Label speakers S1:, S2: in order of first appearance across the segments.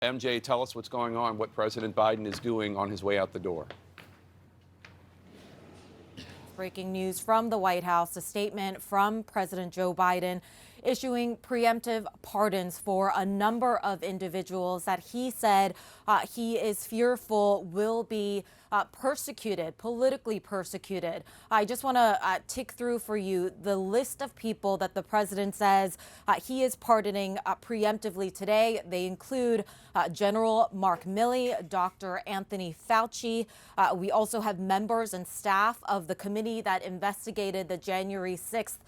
S1: MJ, tell us what's going on, what President Biden is doing on his way out the door.
S2: Breaking news from the White House, a statement from President Joe Biden issuing preemptive pardons for a number of individuals that he said he is fearful will be persecuted, politically persecuted. I just want to tick through for you the list of people that the president says he is pardoning preemptively today. They include General Mark Milley, Dr. Anthony Fauci. We also have members and staff of the committee that investigated the January 6th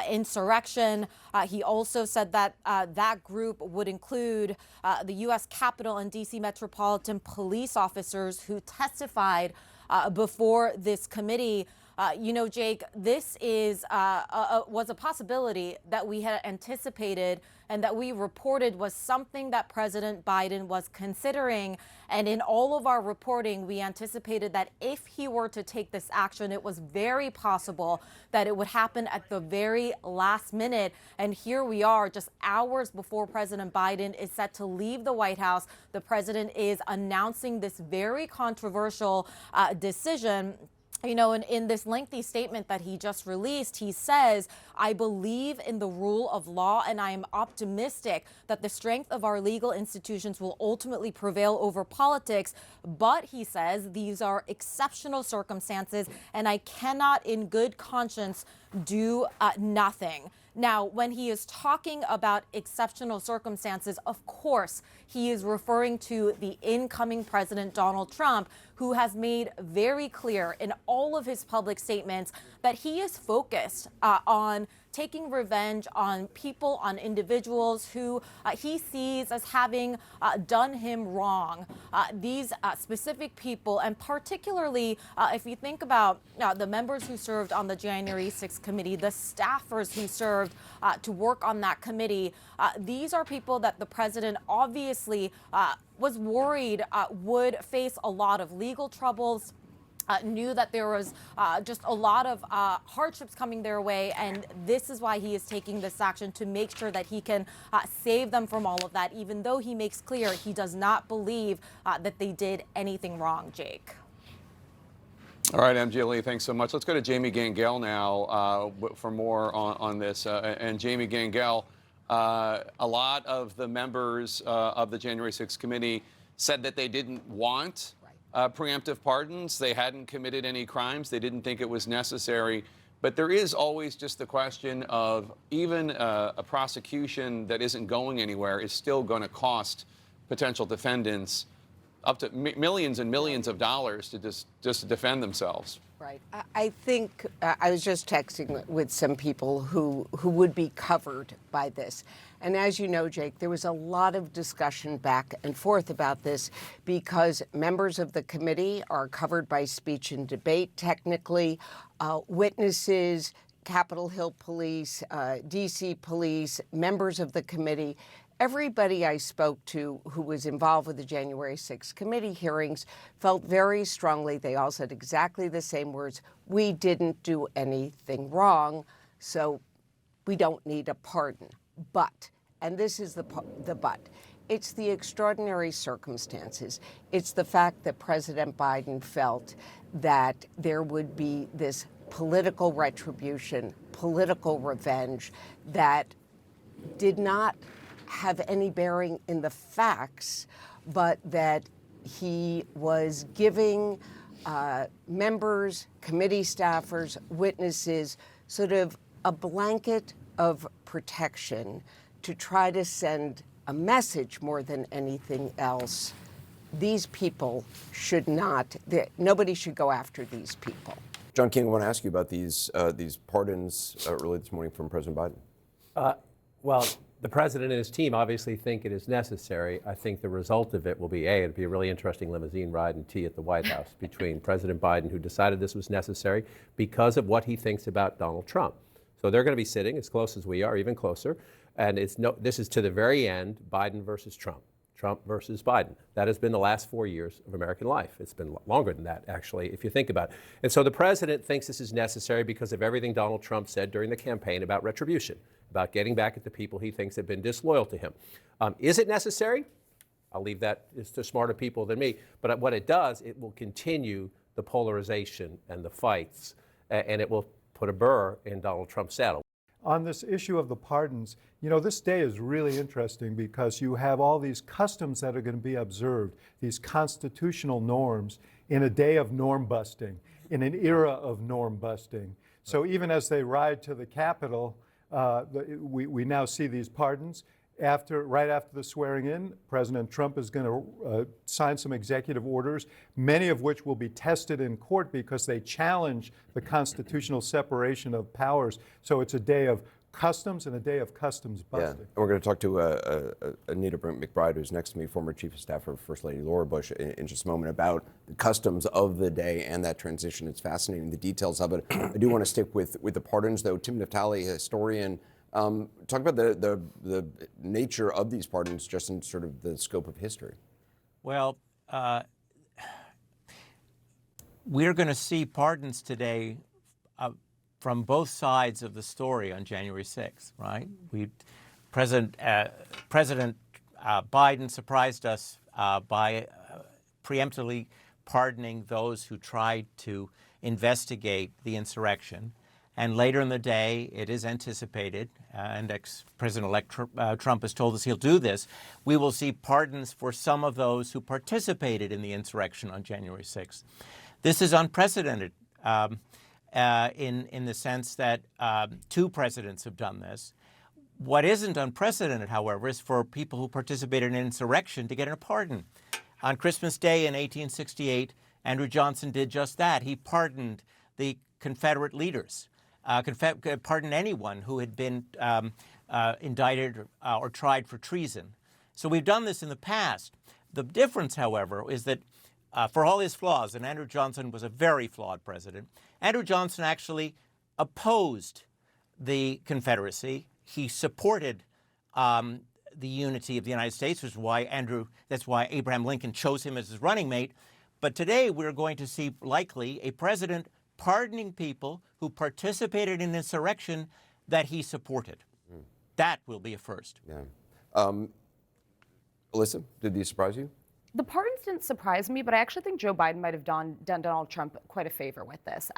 S2: insurrection. He also said that that group would include the U.S. Capitol and D.C. Metropolitan Police officers who testified before this committee. Jake, this was a possibility that we had anticipated and that we reported was something that President Biden was considering. And in all of our reporting, we anticipated that if he were to take this action, it was very possible that it would happen at the very last minute. And here we are, just hours before President Biden is set to leave the White House. The president is announcing this very controversial decision. In this lengthy statement that he just released, he says, I believe in the rule of law, and I am optimistic that the strength of our legal institutions will ultimately prevail over politics. But he says these are exceptional circumstances, and I cannot in good conscience do nothing. Now, when he is talking about exceptional circumstances, of course, he is referring to the incoming president, Donald Trump, who has made very clear in all of his public statements that he is focused on taking revenge on people, on individuals who he sees as having done him wrong. These specific people, and particularly if you think about the members who served on the January 6th committee, the staffers who served to work on that committee, these are people that the president obviously was worried would face a lot of legal troubles. Knew that there was just a lot of hardships coming their way, and this is why he is taking this action, to make sure that he can save them from all of that, even though he makes clear he does not believe that they did anything wrong, Jake.
S1: All right, MJ Lee, thanks so much. Let's go to Jamie Gangel now for more on this. And Jamie Gangel, a lot of the members of the January 6th committee said that they didn't want preemptive pardons. They hadn't committed any crimes. They didn't think it was necessary. But there is always just the question of even a prosecution that isn't going anywhere is still going to cost potential defendants up to millions and millions of dollars to just defend themselves.
S3: Right. I think I was just texting with some people who would be covered by this. And as you know, Jake, there was a lot of discussion back and forth about this because members of the committee are covered by speech and debate technically. Witnesses, Capitol Hill Police, D.C. Police, members of the committee, everybody I spoke to who was involved with the January 6th committee hearings felt very strongly. They all said exactly the same words. We didn't do anything wrong, so we don't need a pardon. But, and this is the but, it's the extraordinary circumstances. It's the fact that President Biden felt that there would be this political retribution, political revenge that did not have any bearing in the facts, but that he was giving members, committee staffers, witnesses, sort of a blanket of protection to try to send a message more than anything else. These people should not, nobody should go after these people.
S4: John King, I want to ask you about these pardons early this morning from President Biden.
S5: Well, the president and his team obviously think it is necessary. I think the result of it will be, it'd be a really interesting limousine ride and tea at the White House between President Biden, who decided this was necessary because of what he thinks about Donald Trump. So they're going to be sitting as close as we are, even closer. And this is to the very end, Biden versus Trump. Trump versus Biden. That has been the last 4 years of American life. It's been longer than that, actually, if you think about it. And so the president thinks this is necessary because of everything Donald Trump said during the campaign about retribution, about getting back at the people he thinks have been disloyal to him. Is it necessary? I'll leave that to smarter people than me. But what it does, it will continue the polarization and the fights, and it will put a burr in Donald Trump's saddle.
S6: On this issue of the pardons, you know, this day is really interesting because you have all these customs that are going to be observed, these constitutional norms, in a day of norm busting, in an era of norm busting. So even as they ride to the Capitol, we now see these pardons. Right after the swearing in, President Trump is going to sign some executive orders, many of which will be tested in court because they challenge the constitutional separation of powers. So it's a day of customs and a day of customs busting.
S4: Yeah. We're going to talk to Anita Brent McBride, who's next to me, former Chief of Staff of First Lady Laura Bush, in just a moment, about the customs of the day and that transition. It's fascinating, the details of it. I do want to stick with the pardons, though. Tim Naftali, historian, talk about the nature of these pardons just in sort of the scope of history.
S7: Well, we're going to see pardons today from both sides of the story on January 6th, right? President Biden surprised us by preemptively pardoning those who tried to investigate the insurrection. And later in the day, it is anticipated, and ex-President-elect Trump has told us he'll do this, we will see pardons for some of those who participated in the insurrection on January 6th. This is unprecedented in the sense that two presidents have done this. What isn't unprecedented, however, is for people who participated in an insurrection to get a pardon. On Christmas Day in 1868, Andrew Johnson did just that. He pardoned the Confederate leaders. Pardon anyone who had been indicted or tried for treason. So we've done this in the past. The difference, however, is that for all his flaws, and Andrew Johnson was a very flawed president, Andrew Johnson actually opposed the Confederacy. He supported the unity of the United States, which is why that's why Abraham Lincoln chose him as his running mate. But today we're going to see likely a president pardoning people who participated in insurrection that he supported. That will be a first.
S4: Yeah. Alyssa, did these surprise you?
S8: The pardons didn't surprise me, but I actually think Joe Biden might have done Donald Trump quite a favor with this.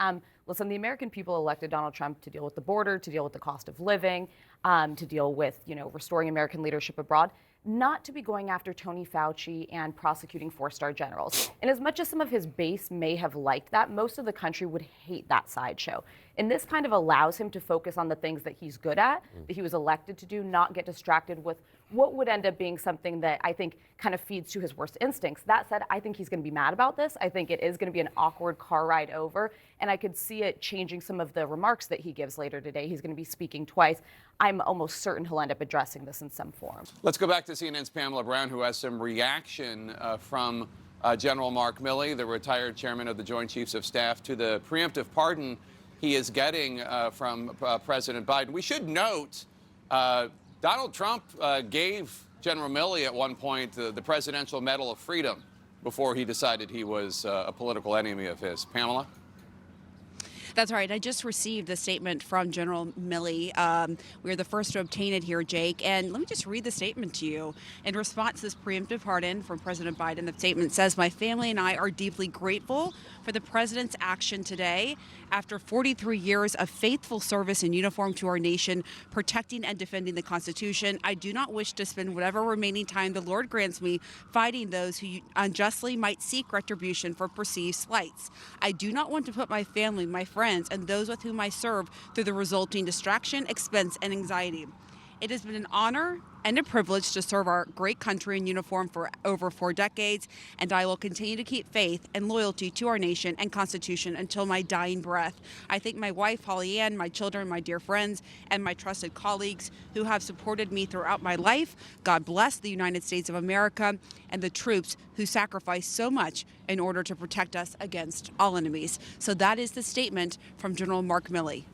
S8: Listen, the American people elected Donald Trump to deal with the border, to deal with the cost of living, to deal with, restoring American leadership abroad, not to be going after Tony Fauci and prosecuting four-star generals. And as much as some of his base may have liked that, most of the country would hate that sideshow. And this kind of allows him to focus on the things that he's good at, that he was elected to do, not get distracted with what would end up being something that I think kind of feeds to his worst instincts. That said, I think he's going to be mad about this. I think it is going to be an awkward car ride over, and I could see it changing some of the remarks that he gives later today. He's going to be speaking twice. I'm almost certain he'll end up addressing this in some form.
S1: Let's go back to CNN's Pamela Brown, who has some reaction from General Mark Milley, the retired chairman of the Joint Chiefs of Staff, to the preemptive pardon he is getting from President Biden. We should note Donald Trump gave General Milley at one point the Presidential Medal of Freedom before he decided he was a political enemy of his. Pamela?
S9: That's right. I just received the statement from General Milley. We're the first to obtain it here, Jake. And let me just read the statement to you. In response to this preemptive pardon from President Biden, the statement says, "My family and I are deeply grateful for the president's action today. After 43 years of faithful service in uniform to our nation, protecting and defending the Constitution, I do not wish to spend whatever remaining time the Lord grants me fighting those who unjustly might seek retribution for perceived slights. I do not want to put my family, my friends, and those with whom I serve through the resulting distraction, expense, and anxiety. It has been an honor and a privilege to serve our great country in uniform for over 4 decades, and I will continue to keep faith and loyalty to our nation and Constitution until my dying breath. I thank my wife, Holly Ann, my children, my dear friends, and my trusted colleagues who have supported me throughout my life. God bless the United States of America and the troops who sacrificed so much in order to protect us against all enemies." So that is the statement from General Mark Milley.